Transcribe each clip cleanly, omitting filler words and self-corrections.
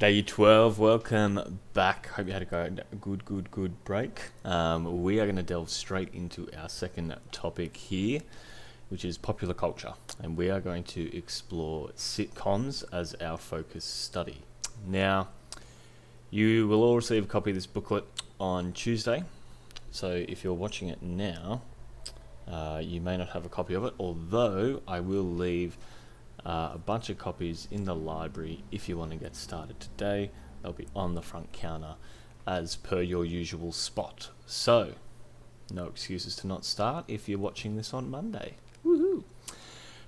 Day 12, welcome back. Hope you had a good break. We are going to delve straight into our second topic here, which is popular culture. And we are going to explore sitcoms as our focus study. Now, you will all receive a copy of this booklet on Tuesday. So if you're watching it now, you may not have a copy of it, although I will leave a bunch of copies in the library if you want to get started today. They'll be on the front counter as per your usual spot. So, no excuses to not start if you're watching this on Monday. Woohoo!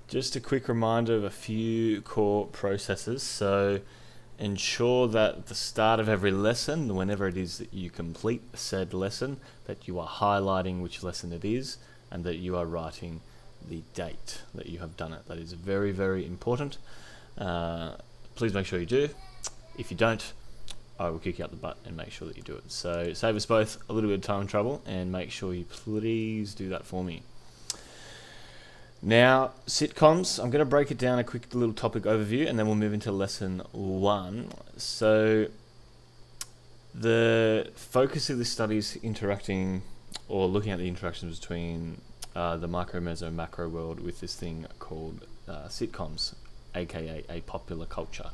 Just a quick reminder of a few core processes. So, ensure that at the start of every lesson, whenever it is that you complete said lesson, that you are highlighting which lesson it is and that you are writing the date that you have done it. That is very, very important. Please make sure you do. If you don't, I will kick you out the butt and make sure that you do it. So save us both a little bit of time and trouble, and make sure you please do that for me. Now, sitcoms, I'm going to break it down a quick little topic overview, and then we'll move into lesson 1. So the focus of this study is interacting or looking at the interactions between the micro, meso, macro world with this thing called sitcoms, aka a popular culture.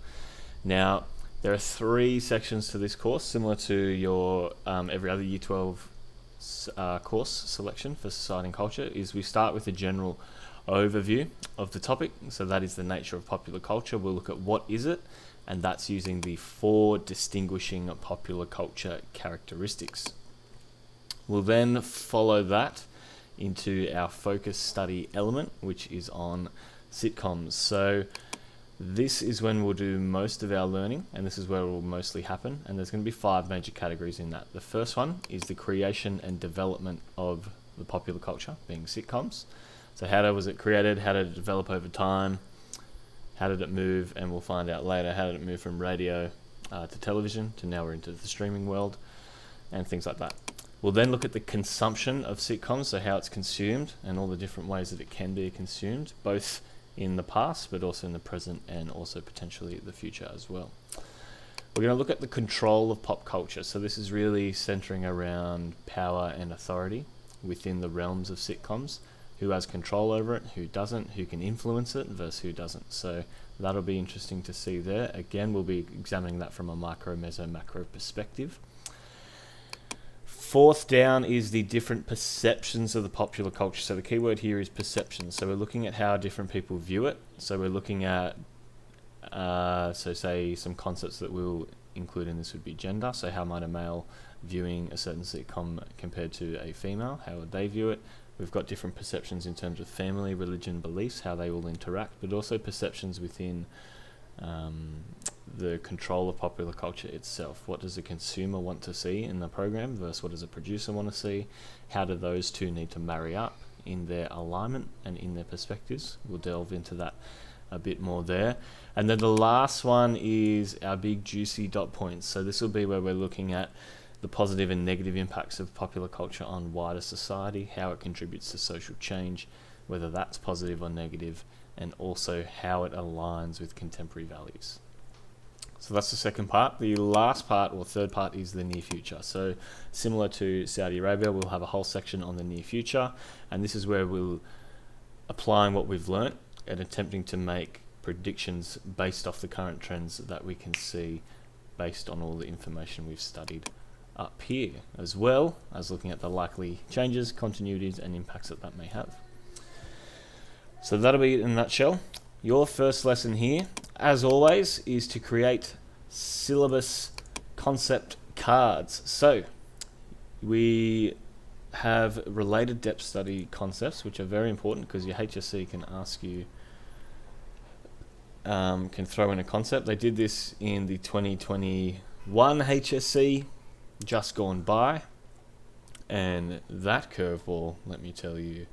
Now, there are 3 sections to this course, similar to your every other Year 12 course selection for society and culture. Is we start with a general overview of the topic, so that is the nature of popular culture. We'll look at what is it, and that's using the 4 distinguishing popular culture characteristics. We'll then follow that into our focus study element, which is on sitcoms. So this is when we'll do most of our learning, and this is where it will mostly happen, and there's going to be 5 major categories in that. The first one is the creation and development of the popular culture, being sitcoms. So how was it created, how did it develop over time, how did it move, and we'll find out later how did it move from radio to television to now we're into the streaming world and things like that. We'll then look at the consumption of sitcoms, so how it's consumed and all the different ways that it can be consumed, both in the past but also in the present and also potentially the future as well. We're going to look at the control of pop culture. So this is really centering around power and authority within the realms of sitcoms. Who has control over it, who doesn't, who can influence it versus who doesn't. So that'll be interesting to see there. Again, we'll be examining that from a micro, meso, macro perspective. 4th down is the different perceptions of the popular culture. So the key word here is perception. So we're looking at how different people view it. So we're looking at, say some concepts that we'll include in this would be gender. So how might a male viewing a certain sitcom compared to a female? How would they view it? We've got different perceptions in terms of family, religion, beliefs, how they will interact, but also perceptions within the control of popular culture itself. What does the consumer want to see in the program versus what does a producer want to see? How do those two need to marry up in their alignment and in their perspectives? We'll delve into that a bit more there. And then the last one is our big juicy dot points. So this will be where we're looking at the positive and negative impacts of popular culture on wider society, how it contributes to social change, whether that's positive or negative, and also how it aligns with contemporary values. So that's the second part. The last part, or third part, is the near future. So similar to Saudi Arabia, we'll have a whole section on the near future, and this is where we'll applying what we've learnt and attempting to make predictions based off the current trends that we can see based on all the information we've studied up here, as well as looking at the likely changes, continuities, and impacts that may have. So that'll be it in a nutshell. Your first lesson here, as always, is to create syllabus concept cards. So we have related depth study concepts, which are very important because your HSC can ask you, can throw in a concept. They did this in the 2021 HSC, just gone by, and that curveball, let me tell you,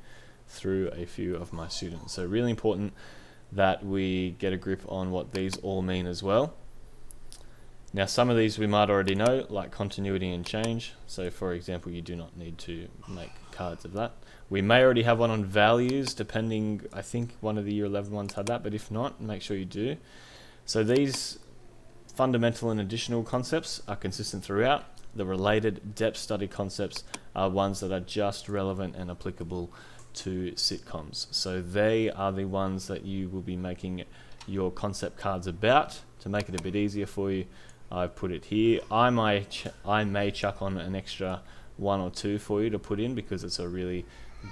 threw a few of my students. So really important that we get a grip on what these all mean as well. Now some of these we might already know, like continuity and change. So for example, you do not need to make cards of that. We may already have one on values, depending, I think one of the year 11 ones had that, but if not, make sure you do. So these Fundamental and additional concepts are consistent throughout. The related depth study concepts are ones that are just relevant and applicable to sitcoms. So they are the ones that you will be making your concept cards about. To make it a bit easier for you, I've put it here. I may chuck on an extra 1 or 2 for you to put in, because it's a really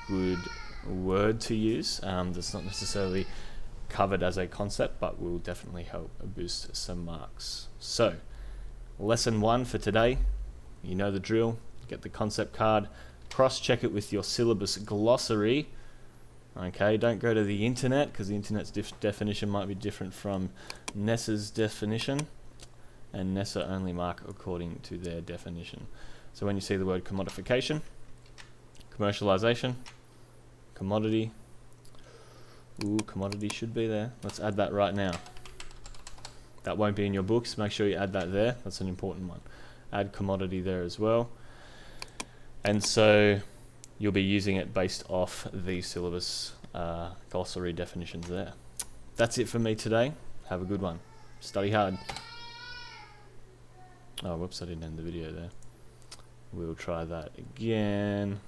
good word to use that's not necessarily covered as a concept, but will definitely help boost some marks. So lesson 1 for today, you know the drill. Get the concept card, cross-check it with your syllabus glossary. Okay, don't go to the internet, because the internet's definition might be different from NESA's definition, and NESA only mark according to their definition. So when you see the word commodification, commercialization, commodity, commodity should be there. Let's add that right now. That won't be in your books. Make sure you add that there. That's an important one. Add commodity there as well. And so you'll be using it based off the syllabus glossary definitions there. That's it for me today. Have a good one. Study hard. Oh, whoops, I didn't end the video there. We'll try that again.